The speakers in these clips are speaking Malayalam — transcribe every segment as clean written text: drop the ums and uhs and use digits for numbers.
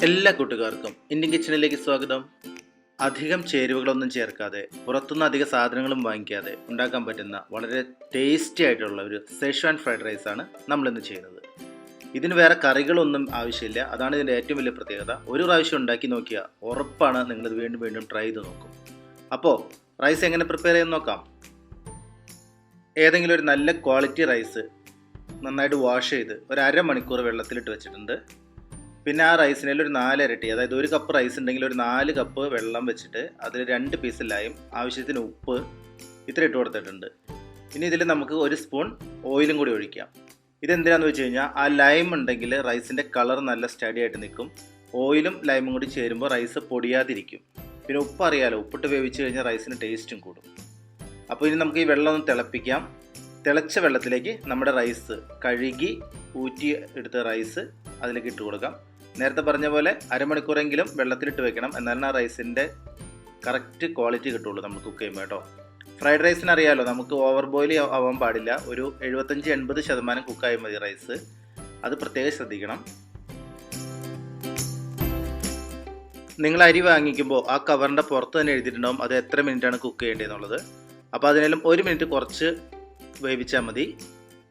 എല്ലാ കൂട്ടുകാർക്കും ഇന്ത്യൻ കിച്ചണിലേക്ക് സ്വാഗതം. അധികം ചേരുവകളൊന്നും ചേർക്കാതെ പുറത്തുനിന്ന് അധിക സാധനങ്ങളും വാങ്ങിക്കാതെ ഉണ്ടാക്കാൻ പറ്റുന്ന വളരെ ടേസ്റ്റി ആയിട്ടുള്ള ഒരു സെഷ്വാൻ ഫ്രൈഡ് റൈസാണ് നമ്മളിന്ന് ചെയ്യുന്നത്. ഇതിന് വേറെ കറികളൊന്നും ആവശ്യമില്ല. അതാണ് ഇതിൻ്റെ ഏറ്റവും വലിയ പ്രത്യേകത. ഒരു പ്രാവശ്യം ഉണ്ടാക്കി നോക്കിയാൽ ഉറപ്പാണ് നിങ്ങളിത് വീണ്ടും വീണ്ടും ട്രൈ ചെയ്ത് നോക്കും. അപ്പോൾ റൈസ് എങ്ങനെ പ്രിപ്പയർ ചെയ്യാൻ നോക്കാം. ഏതെങ്കിലും ഒരു നല്ല ക്വാളിറ്റി റൈസ് നന്നായിട്ട് വാഷ് ചെയ്ത് ഒരു അരമണിക്കൂർ വെള്ളത്തിലിട്ട് വെച്ചിട്ടുണ്ട്. പിന്നെ ആ റൈസിനിൽ ഒരു 4 ഇരട്ടി, അതായത് ഒരു കപ്പ് റൈസ് ഉണ്ടെങ്കിൽ ഒരു 4 കപ്പ് വെള്ളം വെച്ചിട്ട് അതിൽ 2 പീസ് ലൈം, ആവശ്യത്തിന് ഉപ്പ് ഇത്ര ഇട്ട് കൊടുത്തിട്ടുണ്ട്. ഇനി ഇതിൽ നമുക്ക് ഒരു സ്പൂൺ ഓയിലും കൂടി ഒഴിക്കാം. ഇതെന്തിനാന്ന് വെച്ച് കഴിഞ്ഞാൽ ആ ലൈം ഉണ്ടെങ്കിൽ റൈസിൻ്റെ കളർ നല്ല സ്റ്റഡി ആയിട്ട് നിൽക്കും. ഓയിലും ലൈമും കൂടി ചേരുമ്പോൾ റൈസ് പൊടിയാതിരിക്കും. പിന്നെ ഉപ്പ് അറിയാലോ, ഉപ്പിട്ട് വേവിച്ച് കഴിഞ്ഞാൽ റൈസിന് ടേസ്റ്റും കൂടും. അപ്പോൾ ഇനി നമുക്ക് ഈ വെള്ളം ഒന്ന് തിളപ്പിക്കാം. തിളച്ച വെള്ളത്തിലേക്ക് നമ്മുടെ റൈസ് കഴുകി ഊറ്റി എടുത്ത റൈസ് അതിലേക്ക് ഇട്ട് കൊടുക്കാം. നേരത്തെ പറഞ്ഞ പോലെ അരമണിക്കൂറെങ്കിലും വെള്ളത്തിലിട്ട് വെക്കണം, എന്നാലും ആ റൈസിൻ്റെ കറക്റ്റ് ക്വാളിറ്റി കിട്ടുള്ളൂ നമ്മൾ കുക്ക് ചെയ്യുമ്പോൾ കേട്ടോ. ഫ്രൈഡ് റൈസിന് അറിയാമല്ലോ, നമുക്ക് ഓവർ ബോയിൽ ആവാൻ പാടില്ല. ഒരു 75-80% കുക്കായാൽ മതി റൈസ്. അത് പ്രത്യേകം ശ്രദ്ധിക്കണം. നിങ്ങൾ അരി വാങ്ങിക്കുമ്പോൾ ആ കവറിൻ്റെ പുറത്ത് തന്നെ എഴുതിയിട്ടുണ്ടാവും അത് എത്ര മിനിറ്റാണ് കുക്ക് ചെയ്യേണ്ടതെന്നുള്ളത്. അപ്പോൾ അതിനെല്ലാം 1 മിനിറ്റ് കുറച്ച് വേവിച്ചാൽ മതി.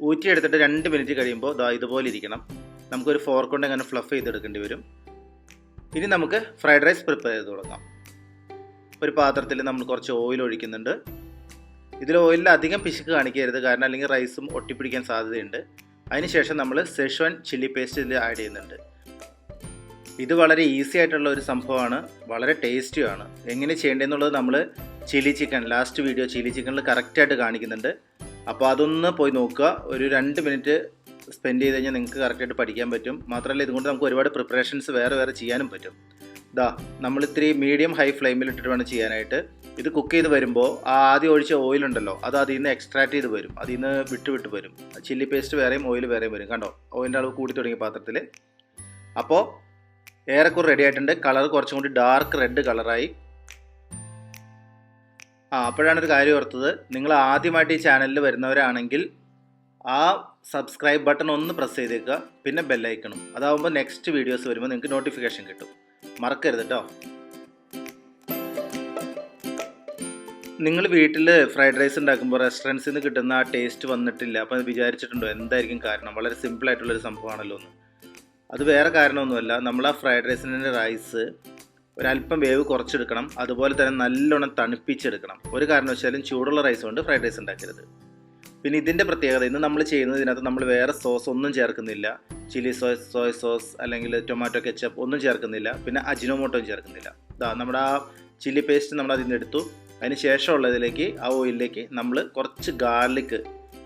ഊറ്റിയെടുത്തിട്ട് 2 മിനിറ്റ് കഴിയുമ്പോൾ ഇതുപോലെ ഇരിക്കണം. നമുക്കൊരു ഫോർക്ക് കൊണ്ട് അങ്ങനെ ഫ്ലഫ് ചെയ്തെടുക്കേണ്ടി വരും. ഇനി നമുക്ക് ഫ്രൈഡ് റൈസ് പ്രിപ്പയർ ചെയ്ത് തുടങ്ങാം. ഒരു പാത്രത്തിൽ നമ്മൾ കുറച്ച് ഓയിൽ ഒഴിക്കുന്നുണ്ട്. ഇതിൽ ഓയിലിൽ അധികം പിശുക്ക് കാണിക്കരുത്, കാരണം അല്ലെങ്കിൽ റൈസും ഒട്ടിപ്പിടിക്കാൻ സാധ്യതയുണ്ട്. അതിനുശേഷം നമ്മൾ സെഷ്വാൻ ചില്ലി പേസ്റ്റ് ഇതിൽ ആഡ് ചെയ്യുന്നുണ്ട്. ഇത് വളരെ ഈസി ആയിട്ടുള്ള ഒരു സംഭവമാണ്, വളരെ ടേസ്റ്റിയാണ്. എങ്ങനെ ചെയ്യേണ്ടതെന്നുള്ളത് നമ്മൾ chilli chicken last video chilli ചിക്കനിൽ കറക്റ്റായിട്ട് കാണിക്കുന്നുണ്ട്. അപ്പോൾ അതൊന്ന് പോയി നോക്കുക. ഒരു 2 മിനിറ്റ് സ്പെൻഡ് ചെയ്ത് കഴിഞ്ഞാൽ നിങ്ങൾക്ക് കറക്റ്റായിട്ട് പഠിക്കാൻ പറ്റും. മാത്രമല്ല ഇതുകൊണ്ട് നമുക്ക് ഒരുപാട് പ്രിപ്പറേഷൻസ് വേറെ ചെയ്യാനും പറ്റും. നമ്മൾ ഇത്തിരി മീഡിയം ഹൈ ഫ്ലെയിമിൽ ഇട്ടിട്ട് വേണം ചെയ്യാനായിട്ട്. ഇത് കുക്ക് ചെയ്ത് വരുമ്പോൾ ആ ആദ്യം ഒഴിച്ച ഓയിലുണ്ടല്ലോ, അത് അതിൽ നിന്ന് എക്സ്ട്രാക്ട് ചെയ്ത് വരും, അതിൽ നിന്ന് വിട്ട് വരും. ചില്ലി പേസ്റ്റ് വേറെയും ഓയിൽ വേറെയും വരും. കണ്ടോ, ഓയിലിൻ്റെ അളവ് കൂടി തുടങ്ങിയ പാത്രത്തിൽ. അപ്പോൾ ഏറെക്കുറെ റെഡി ആയിട്ടുണ്ട്. കളർ കുറച്ചും കൂടി ഡാർക്ക് റെഡ് കളറായി. അപ്പോഴാണ് ഒരു കാര്യം ഓർത്തത്, നിങ്ങൾ ആദ്യമായിട്ട് ഈ ചാനലിൽ വരുന്നവരാണെങ്കിൽ ആ സബ്സ്ക്രൈബ് ബട്ടൺ ഒന്ന് പ്രസ് ചെയ്തേക്കുക, പിന്നെ ബെല്ലൈക്കണം. അതാവുമ്പോൾ നെക്സ്റ്റ് വീഡിയോസ് വരുമ്പോൾ നിങ്ങൾക്ക് നോട്ടിഫിക്കേഷൻ കിട്ടും. മറക്കരുത് കേട്ടോ. നിങ്ങൾ വീട്ടിൽ ഫ്രൈഡ് റൈസ് ഉണ്ടാക്കുമ്പോൾ റെസ്റ്റോറൻറ്റ്സിൽ നിന്ന് കിട്ടുന്ന ആ ടേസ്റ്റ് വന്നിട്ടില്ല, അപ്പോൾ വിചാരിച്ചിട്ടുണ്ടോ എന്തായിരിക്കും കാരണം? വളരെ സിമ്പിളായിട്ടുള്ളൊരു സംഭവമാണല്ലോ എന്ന്. അത് വേറെ കാരണമൊന്നുമല്ല, നമ്മൾ ആ ഫ്രൈഡ് റൈസിൻ്റെ റൈസ് ഒരല്പം വേവ് കുറച്ചെടുക്കണം. അതുപോലെ തന്നെ നല്ലോണം തണുപ്പിച്ചെടുക്കണം. ഒരു കാരണവശാലും ചൂടുള്ള റൈസ് കൊണ്ട് ഫ്രൈഡ് റൈസ് ഉണ്ടാക്കരുത്. പിന്നെ ഇതിൻ്റെ പ്രത്യേകത, ഇന്ന് നമ്മൾ ചെയ്യുന്നതിനകത്ത് നമ്മൾ വേറെ സോസ് ഒന്നും ചേർക്കുന്നില്ല. ചില്ലി സോസ്, സോയ സോസ് അല്ലെങ്കിൽ ടൊമാറ്റോ കെച്ചപ്പ് ഒന്നും ചേർക്കുന്നില്ല. പിന്നെ അജിനോമോട്ടോയും ചേർക്കുന്നില്ല. നമ്മുടെ ആ ചില്ലി പേസ്റ്റ് നമ്മൾ അതിൽ നിന്ന് എടുത്തു. അതിന് ശേഷമുള്ളതിലേക്ക് ആ ഓയിലിലേക്ക് നമ്മൾ കുറച്ച് ഗാർലിക്ക്,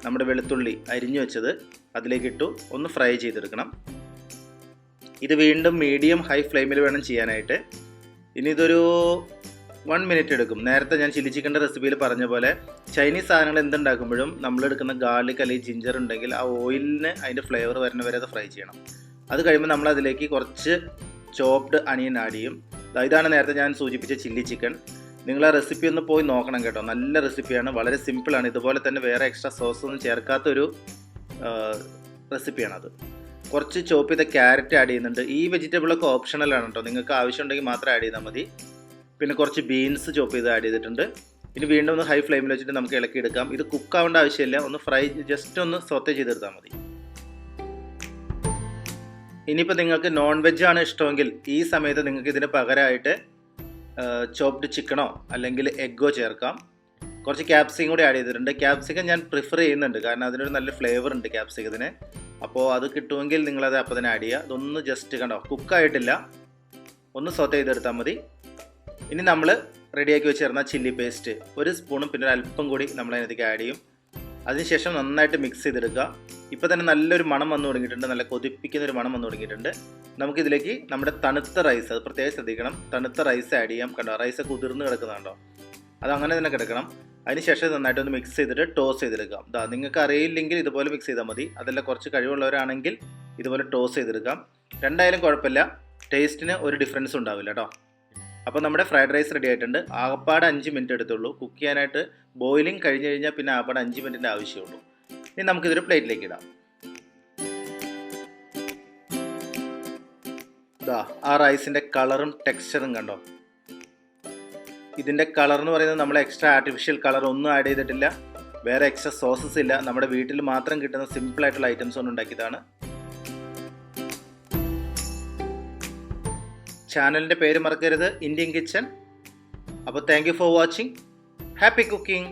നമ്മുടെ വെളുത്തുള്ളി അരിഞ്ഞു വെച്ചത് അതിലേക്ക് ഇട്ടു. ഒന്ന് ഫ്രൈ ചെയ്തെടുക്കണം. ഇത് വീണ്ടും മീഡിയം ഹൈ ഫ്ലെയിമിൽ വേണം ചെയ്യാനായിട്ട്. ഇനി ഇതൊരു 1 മിനിറ്റ് എടുക്കും. നേരത്തെ ഞാൻ ചില്ലി ചിക്കൻ്റെ റെസിപ്പിയിൽ പറഞ്ഞ പോലെ ചൈനീസ് സാധനങ്ങൾ എന്തുണ്ടാക്കുമ്പോഴും നമ്മളെടുക്കുന്ന ഗാർലിക് അല്ലെങ്കിൽ ജിഞ്ചർ ഉണ്ടെങ്കിൽ ആ ഓയിലിന് അതിൻ്റെ ഫ്ലേവർ വരുന്ന വരെ അത് ഫ്രൈ ചെയ്യണം. അത് കഴിയുമ്പോൾ നമ്മൾ അതിലേക്ക് കുറച്ച് ചോപ്ഡ് അണിയൻ ആഡ് ചെയ്യും. ഇതാണ് നേരത്തെ ഞാൻ സൂചിപ്പിച്ച ചില്ലി ചിക്കൻ. നിങ്ങൾ ആ റെസിപ്പി ഒന്ന് പോയി നോക്കണം കേട്ടോ. നല്ല റെസിപ്പിയാണ്, വളരെ സിമ്പിളാണ്. ഇതുപോലെ തന്നെ വേറെ എക്സ്ട്രാ സോസ് ഒന്നും ചേർക്കാത്തൊരു റെസിപ്പിയാണത്. കുറച്ച് ചോപ്പ് ചെയ്ത ക്യാരറ്റ് ആഡ് ചെയ്യുന്നുണ്ട്. ഈ വെജിറ്റബിളൊക്കെ ഓപ്ഷണലാണ് കേട്ടോ, നിങ്ങൾക്ക് ആവശ്യമുണ്ടെങ്കിൽ മാത്രം ആഡ് ചെയ്താൽ മതി. പിന്നെ കുറച്ച് ബീൻസ് ചോപ്പ് ചെയ്ത് ആഡ് ചെയ്തിട്ടുണ്ട്. ഇനി വീണ്ടും ഒന്ന് ഹൈ ഫ്ലെയിമിൽ വെച്ചിട്ട് നമുക്ക് ഇളക്കിയെടുക്കാം. ഇത് കുക്കാവേണ്ട ആവശ്യമില്ല, ഒന്ന് ഫ്രൈ ജസ്റ്റ് ഒന്ന് സോത്തേ ചെയ്തെടുത്താൽ മതി. ഇനിയിപ്പോൾ നിങ്ങൾക്ക് നോൺ വെജ് ആണ് ഇഷ്ടമെങ്കിൽ ഈ സമയത്ത് നിങ്ങൾക്ക് ഇതിന് പകരമായിട്ട് ചോപ്ഡ് ചിക്കനോ അല്ലെങ്കിൽ എഗ്ഗോ ചേർക്കാം. കുറച്ച് ക്യാപ്സിക്കം കൂടി ആഡ് ചെയ്തിട്ടുണ്ട്. ക്യാപ്സിക്കം ഞാൻ പ്രിഫർ ചെയ്യുന്നുണ്ട്, കാരണം അതിനൊരു നല്ല ഫ്ലേവർ ഉണ്ട് ക്യാപ്സിക്കത്തിന്. അപ്പോൾ അത് കിട്ടുമെങ്കിൽ നിങ്ങളത് അപ്പോൾ തന്നെ ആഡ് ചെയ്യുക. അതൊന്ന് ജസ്റ്റ് കണ്ടോ, കുക്കായിട്ടില്ല, ഒന്ന് സോത്തേ ചെയ്തെടുത്താൽ മതി. ഇനി നമ്മൾ റെഡിയാക്കി വെച്ചിരുന്ന ചില്ലി പേസ്റ്റ് 1 സ്പൂണും പിന്നെ ഒരു അല്പം കൂടി നമ്മൾ അതിനകത്തേക്ക് ആഡ് ചെയ്യും. അതിനുശേഷം നന്നായിട്ട് മിക്സ് ചെയ്തെടുക്കുക. ഇപ്പോൾ തന്നെ നല്ലൊരു മണം വന്നു തുടങ്ങിയിട്ടുണ്ട്, നല്ല കൊതിപ്പിക്കുന്നൊരു മണം വന്നു തുടങ്ങിയിട്ടുണ്ട്. നമുക്കിതിലേക്ക് നമ്മുടെ തണുത്ത റൈസ്, അത് പ്രത്യേകം ശ്രദ്ധിക്കണം, തണുത്ത റൈസ് ആഡ് ചെയ്യാം. കണ്ടോ, റൈസ് കുതിർന്ന് കിടക്കുന്നുണ്ടോ, അതങ്ങനെ തന്നെ കിടക്കണം. അതിനുശേഷം നന്നായിട്ടൊന്ന് മിക്സ് ചെയ്തിട്ട് ടോസ് ചെയ്തെടുക്കാം. നിങ്ങൾക്ക് അറിയില്ലെങ്കിൽ ഇതുപോലെ മിക്സ് ചെയ്താൽ മതി. അതല്ല കുറച്ച് കഴിവുള്ളവരാണെങ്കിൽ ഇതുപോലെ ടോസ് ചെയ്തെടുക്കാം. രണ്ടായാലും കുഴപ്പമില്ല, ടേസ്റ്റിന് ഒരു ഡിഫറൻസ് ഉണ്ടാവില്ല കേട്ടോ. അപ്പോൾ നമ്മുടെ ഫ്രൈഡ് റൈസ് റെഡി ആയിട്ടുണ്ട്. ആകപ്പാട് 5 മിനിറ്റ് എടുത്തുള്ളൂ കുക്ക് ചെയ്യാനായിട്ട്. ബോയിലിംഗ് കഴിഞ്ഞ് കഴിഞ്ഞാൽ പിന്നെ ആകപ്പാട് 5 മിനിറ്റിൻ്റെ ആവശ്യമുള്ളൂ. ഇനി നമുക്കിതൊരു പ്ലേറ്റിലേക്ക് ഇടാം. ഇതാ ആ റൈസിൻ്റെ കളറും ടെക്സ്ചറും കണ്ടോ. ഇതിൻ്റെ കളർ എന്ന് പറയുന്നത് നമ്മൾ എക്സ്ട്രാ ആർട്ടിഫിഷ്യൽ കളർ ഒന്നും ആഡ് ചെയ്തിട്ടില്ല, വേറെ എക്സ്ട്രാ സോസസ് ഇല്ല, നമ്മുടെ വീട്ടിൽ മാത്രം കിട്ടുന്ന സിമ്പിളായിട്ടുള്ള ഐറ്റംസ് കൊണ്ട് ഉണ്ടാക്കിയതാണ്. ചാനലിൻ്റെ പേര് മറക്കരുത്, ഇന്ത്യൻ കിച്ചൺ. അപ്പോൾ thank you for watching. Happy cooking.